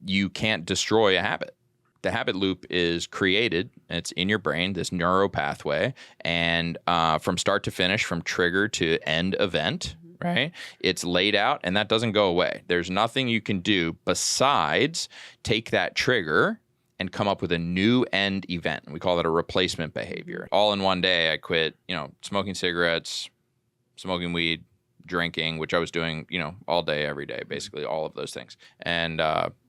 you can't destroy a habit. The habit loop is created, and it's in your brain, this neuro pathway, and from start to finish, from trigger to end event, right? It's laid out, and that doesn't go away. There's nothing you can do besides take that trigger and come up with a new end event. We call that a replacement behavior. All in one day, I quit, smoking cigarettes, smoking weed, drinking, which I was doing, all day, every day, basically all of those things. And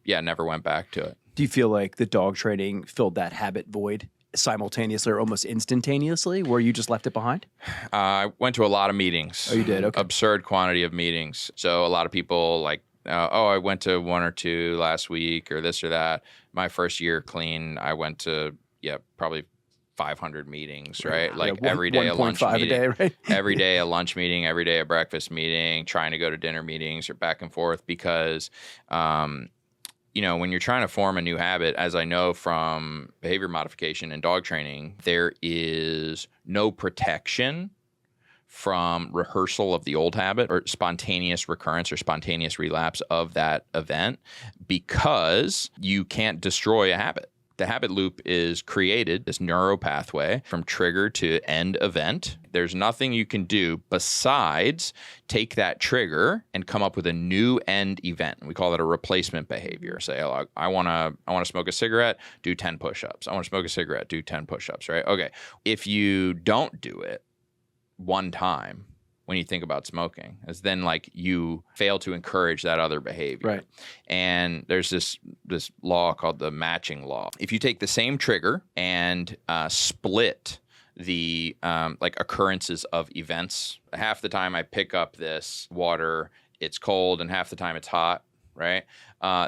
never went back to it. Do you feel like the dog training filled that habit void simultaneously or almost instantaneously, where you just left it behind? I went to a lot of meetings. Oh, you did? Okay. Absurd quantity of meetings. So a lot of people I went to 1 or 2 last week or this or that. My first year clean, I went to, probably 500 meetings, right? Like every day a lunch meeting. A day, right? Every day a lunch meeting, every day a breakfast meeting, trying to go to dinner meetings or back and forth because, when you're trying to form a new habit, as I know from behavior modification and dog training, there is no protection from rehearsal of the old habit or spontaneous recurrence or spontaneous relapse of that event because you can't destroy a habit. The habit loop is created, this neuro pathway, from trigger to end event. There's nothing you can do besides take that trigger and come up with a new end event. We call that a replacement behavior. Say, I want to smoke a cigarette, do 10 push-ups. I want to smoke a cigarette, do 10 push-ups, right? Okay. If you don't do it one time, when you think about smoking, is then you fail to encourage that other behavior. Right. And there's this law called the matching law. If you take the same trigger and split the occurrences of events, half the time I pick up this water, it's cold, and half the time it's hot, right?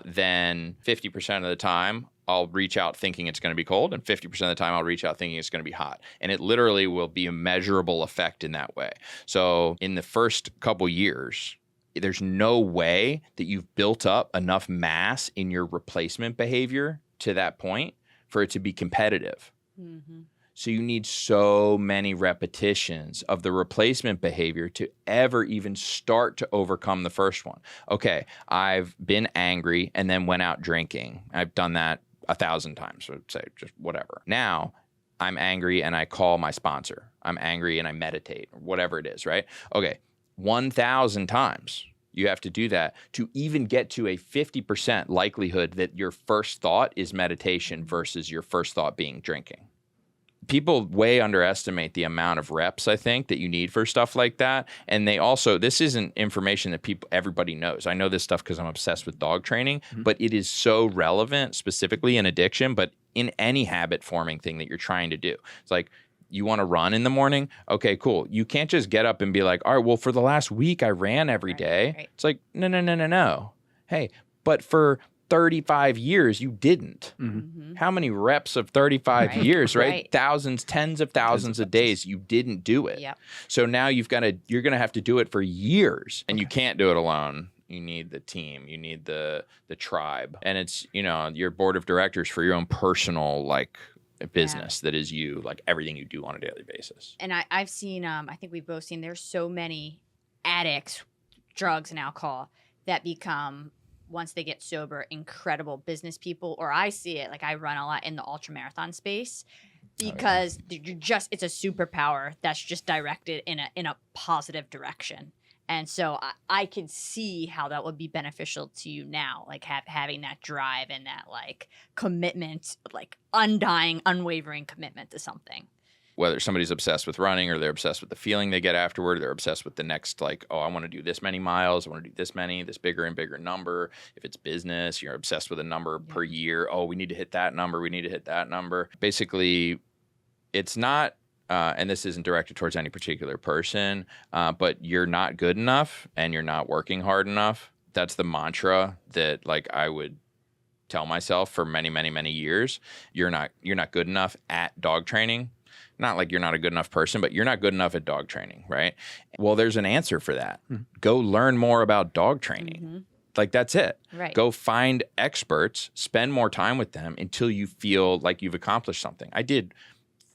Then 50% of the time I'll reach out thinking it's going to be cold, and 50% of the time I'll reach out thinking it's going to be hot. And it literally will be a measurable effect in that way. So in the first couple years, there's no way that you've built up enough mass in your replacement behavior to that point for it to be competitive. Mm-hmm. So you need so many repetitions of the replacement behavior to ever even start to overcome the first one. Okay, I've been angry and then went out drinking. I've done that 1,000 times, so say just whatever. Now I'm angry and I call my sponsor. I'm angry and I meditate, or whatever it is, right? Okay, 1,000 times you have to do that to even get to a 50% likelihood that your first thought is meditation versus your first thought being drinking. People way underestimate the amount of reps, I think, that you need for stuff like that. And they also, this isn't information that everybody knows. I know this stuff because I'm obsessed with dog training, but it is so relevant, specifically in addiction, but in any habit forming thing that you're trying to do. It's like, you want to run in the morning? Okay, cool. You can't just get up and be like, all right, well, for the last week, I ran every day. Right. It's like, no. Hey, but for 35 years, you didn't. Mm-hmm. How many reps of 35 years, right? Thousands, tens of thousands of days, you didn't do it. Yep. So now you're going to have to do it for years, and you can't do it alone. You need the team, you need the tribe, and it's, your board of directors for your own personal, business that is you, everything you do on a daily basis. And I've seen, I think we've both seen, there's so many addicts, drugs and alcohol, that become, once they get sober, incredible business people. Or I see it, I run a lot in the ultra marathon space because it's a superpower that's just directed in a positive direction. And so I can see how that would be beneficial to you now, having that drive and that commitment, undying, unwavering commitment to something. Whether somebody's obsessed with running or they're obsessed with the feeling they get afterward, they're obsessed with the next, I want to do this many miles, I want to do this many, this bigger and bigger number. If it's business, you're obsessed with a number per year. Oh, we need to hit that number. We need to hit that number. Basically, it's not, and this isn't directed towards any particular person, but you're not good enough and you're not working hard enough. That's the mantra that I would tell myself for many, many, many years. You're not good enough at dog training. Not like you're not a good enough person, but you're not good enough at dog training, right? Well, there's an answer for that. Go learn more about dog training. That's it. Right. Go find experts, spend more time with them until you feel like you've accomplished something. I did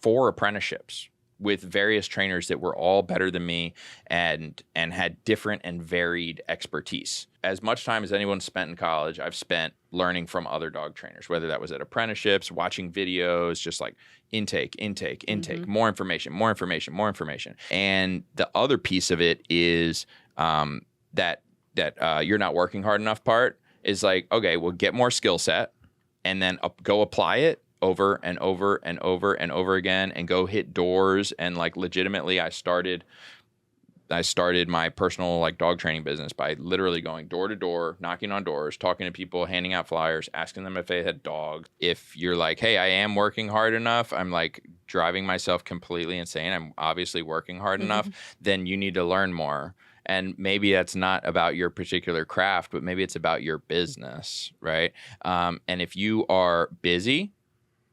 4 apprenticeships with various trainers that were all better than me and had different and varied expertise. As much time as anyone spent in college, I've spent learning from other dog trainers, whether that was at apprenticeships, watching videos, just like intake, more information. And the other piece of it is that you're not working hard enough part is like, okay, well, get more skill set and then go apply it over and over and over and over again and go hit doors. And like legitimately, I started my personal like dog training business by literally going door to door, knocking on doors, talking to people, handing out flyers, asking them if they had dogs. If you're like, hey, I am working hard enough, I'm like driving myself completely insane, I'm obviously working hard enough, then you need to learn more. And maybe that's not about your particular craft, but maybe it's about your business, right? And if you are busy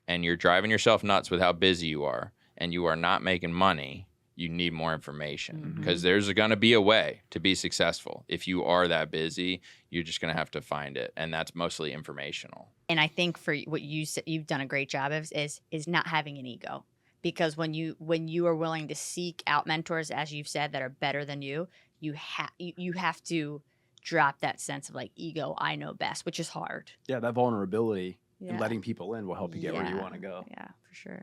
and you're driving yourself nuts with how busy you are and you are not making money, you need more information because there's going to be a way to be successful. If you are that busy, you're just going to have to find it. And that's mostly informational. And I think for what you said, you've done a great job of is not having an ego. Because when you are willing to seek out mentors, as you've said, that are better than you, you have to drop that sense of like ego, I know best, which is hard. Yeah, that vulnerability and letting people in will help you get where you want to go. Yeah, for sure.